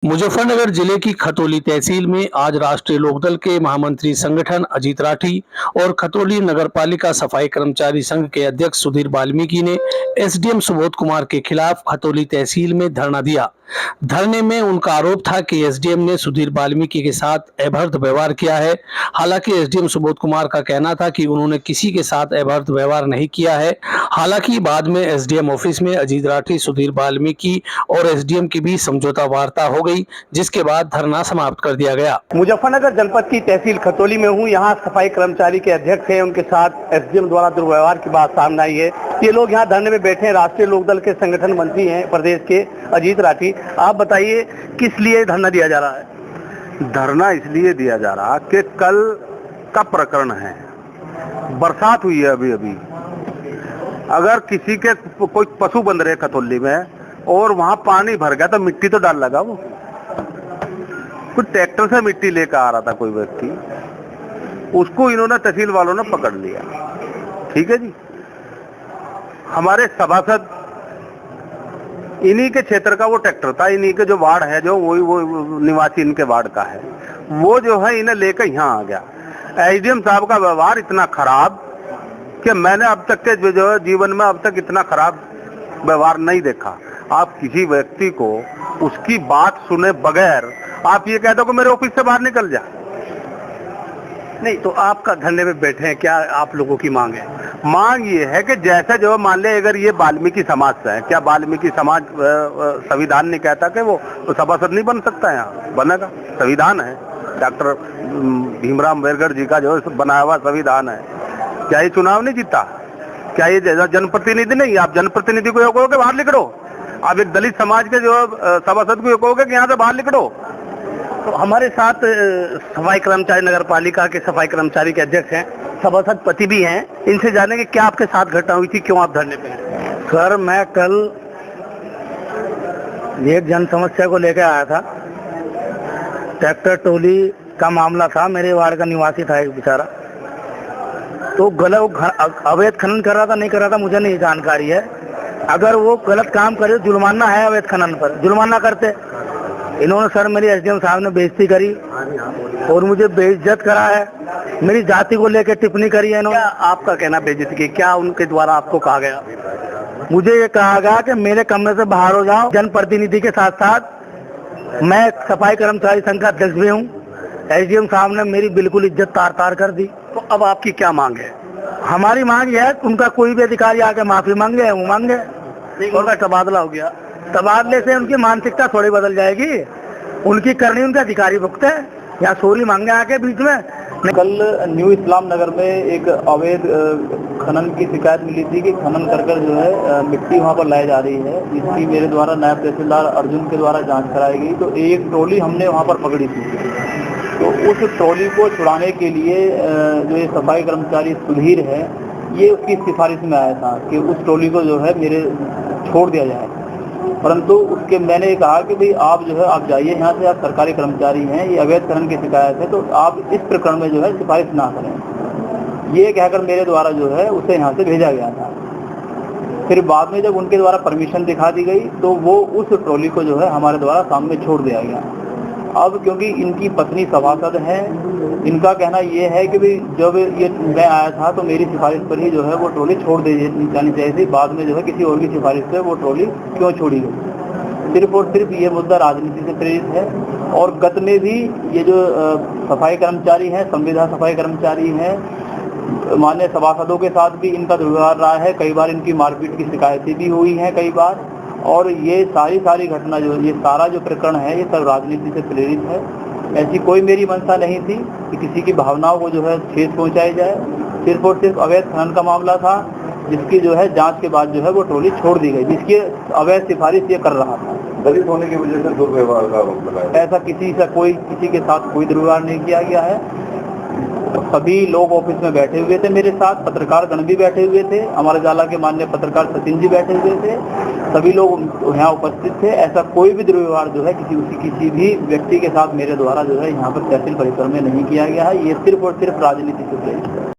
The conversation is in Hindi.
मुजफ्फरनगर जिले की खतौली तहसील में आज राष्ट्रीय लोकदल के महामंत्री संगठन अजीत राठी और खतौली नगरपालिका सफाई कर्मचारी संघ के अध्यक्ष सुधीर वाल्मीकि ने एसडीएम सुबोध कुमार के खिलाफ खतौली तहसील में धरना दिया। धरने में उनका आरोप था कि एसडीएम ने सुधीर वाल्मीकि के साथ अभद्र व्यवहार किया है। हालांकि एसडीएम सुबोध कुमार का कहना था कि उन्होंने किसी के साथ अभद्र व्यवहार नहीं किया है। हालांकि बाद में एसडीएम ऑफिस में अजीत राठी, सुधीर वाल्मीकि और एसडीएम के बीच समझौता वार्ता हो गई, जिसके बाद धरना समाप्त कर दिया गया। मुजफ्फरनगर जनपद की तहसील खतौली में हूँ। यहाँ सफाई कर्मचारी के अध्यक्ष हैं, उनके साथ एसडीएम द्वारा दुर्व्यवहार की बात सामने आई है। ये लोग यहाँ धरने में बैठे हैं। राष्ट्रीय लोकदल के संगठन मंत्री हैं प्रदेश के अजीत राठी। आप बताइए किस लिए धरना दिया जा रहा है? धरना इसलिए दिया जा रहा कि कल का प्रकरण है, बरसात हुई है अभी अभी। अगर किसी के कोई पशु बंध रहे खतौली में और वहां पानी भर गया तो मिट्टी तो डाल लगा, वो कुछ ट्रैक्टर से मिट्टी लेकर आ रहा था कोई व्यक्ति, उसको इन्होंने तहसील वालों ने पकड़ लिया। ठीक है जी, हमारे सभासद इन्हीं के क्षेत्र का वो ट्रैक्टर था, इन्हीं के जो वार्ड है, जो वही वो निवासी इनके वार्ड का है, वो जो है इन्हें लेकर यहाँ आ गया। एसडीएम साहब का व्यवहार इतना खराब कि मैंने अब तक के जो जीवन में अब तक इतना खराब व्यवहार नहीं देखा। आप किसी व्यक्ति को उसकी बात सुने बगैर आप ये कहते हो कि मेरे ऑफिस से बाहर निकल जा। नहीं तो आपका धरने में बैठे हैं, क्या आप लोगों की मांग है? मांग ये है कि जैसे जो मान ले, अगर ये वाल्मीकि समाज से है, क्या वाल्मीकि समाज संविधान नहीं कहता कि वो सभासद नहीं बन सकता? यहाँ बनेगा, संविधान है, डॉक्टर भीमराव अम्बेडकर जी का जो बनाया हुआ संविधान है। क्या ये चुनाव नहीं जीता? क्या ये जनप्रतिनिधि नहीं? आप जनप्रतिनिधि को ये कहोगे बाहर निकलो, आप एक दलित समाज के जो सभासद को ये कहोगे कि यहाँ से बाहर निकलो। तो हमारे साथ सफाई कर्मचारी नगरपालिका के सफाई कर्मचारी के अध्यक्ष हैं, सभासद पति भी हैं। इनसे जानेंगे क्या आपके साथ घटना हुई थी, क्यों आप धरने पे हैं? सर, मैं कल एक जन समस्या को लेकर आया था। ट्रैक्टर टोली का मामला था, मेरे वार्ड का निवासी था एक बेचारा, तो गलत अवैध खनन कर रहा था, नहीं कर रहा था मुझे नहीं जानकारी है। अगर वो गलत काम करे, जुर्माना है अवैध खनन पर, जुर्माना करते। इन्होंने सर मेरी एसडीएम साहब ने बेइज्जती करी और मुझे बेइज्जत करा है, मेरी जाति को लेकर टिप्पणी करी है इन्होंने। क्या आपका कहना बेइज्जती की? क्या उनके द्वारा आपको कहा गया? मुझे ये कहा गया कि मेरे कमरे से बाहर हो जाओ। जनप्रतिनिधि के साथ साथ मैं सफाई कर्मचारी संघ का अध्यक्ष भी हूँ। एसडीएम साहब ने मेरी बिल्कुल इज्जत तार तार कर दी। तो अब आपकी क्या मांग है? हमारी मांग यह है उनका कोई भी अधिकारी आके माफी मांगे, वो मांगे। उनका तबादला हो गया, तबादले से उनकी मानसिकता थोड़ी बदल जाएगी। उनकी करनी उनके अधिकारी भुगते हैं या सॉरी मांगे आके बीच में। कल न्यू इस्लाम नगर में एक अवैध खनन की शिकायत मिली थी कि खनन कर जो है मिट्टी वहां पर लाई जा रही है। इसकी मेरे द्वारा नायब तहसीलदार अर्जुन के द्वारा जांच कराई गई, तो एक ट्रॉली हमने वहां पर पकड़ी थी। तो उस ट्रॉली को छुड़ाने के लिए जो ये सफाई कर्मचारी सुधीर है, ये उसकी सिफारिश में आया था कि उस ट्रॉली को जो है मेरे छोड़ दिया जाए। परंतु उसके मैंने कहा कि भाई आप जो है आप जाइए यहाँ से, आप सरकारी कर्मचारी हैं, ये अवैध खनन की शिकायत है, तो आप इस प्रकरण में जो है सिफारिश ना करें। ये कहकर मेरे द्वारा जो है उसे यहाँ से भेजा गया था। फिर बाद में जब उनके द्वारा परमिशन दिखा दी गई तो वो उस ट्रॉली को जो है हमारे द्वारा सामने छोड़ दिया गया। अब क्योंकि इनकी पत्नी सभासद है, इनका कहना ये है कि भाई जब ये मैं आया था तो मेरी सिफारिश पर ही जो है वो ट्रॉली छोड़ दी जानी चाहिए थी, बाद में जो है किसी और की सिफारिश पे वो ट्रॉली क्यों छोड़ी गई। सिर्फ और सिर्फ ये मुद्दा राजनीति से प्रेरित है। और गत में भी ये जो सफाई कर्मचारी हैं, संविदा सफाई कर्मचारी हैं, मान्य सभासदों के साथ भी इनका दुर्व्यवहार रहा है। कई बार इनकी मारपीट की शिकायतें भी हुई हैं कई बार। और ये सारी घटना जो ये सारा जो प्रकरण है ये सब राजनीति से प्रेरित है। ऐसी कोई मेरी मंशा नहीं थी कि किसी की भावनाओं को जो है ठेस पहुंचाई जाए। सिर्फ और सिर्फ अवैध खनन का मामला था, जिसकी जो है जांच के बाद जो है वो ट्रॉली छोड़ दी गई, जिसकी अवैध सिफारिश ये कर रहा था। दलित होने की वजह से दुर्व्यवहार का आरोप लगाया। ऐसा किसी के साथ कोई दुर्व्यवहार नहीं किया गया है। सभी लोग ऑफिस में बैठे हुए थे, मेरे साथ पत्रकार गण भी बैठे हुए थे, हमारे जाला के माननीय पत्रकार सचिन जी बैठे हुए थे, सभी लोग यहाँ उपस्थित थे। ऐसा कोई भी दुर्व्यवहार जो है किसी भी व्यक्ति के साथ मेरे द्वारा जो है यहाँ पर तहसील परिसर में नहीं किया गया है। ये सिर्फ और सिर्फ राजनीति से प्रेरित है।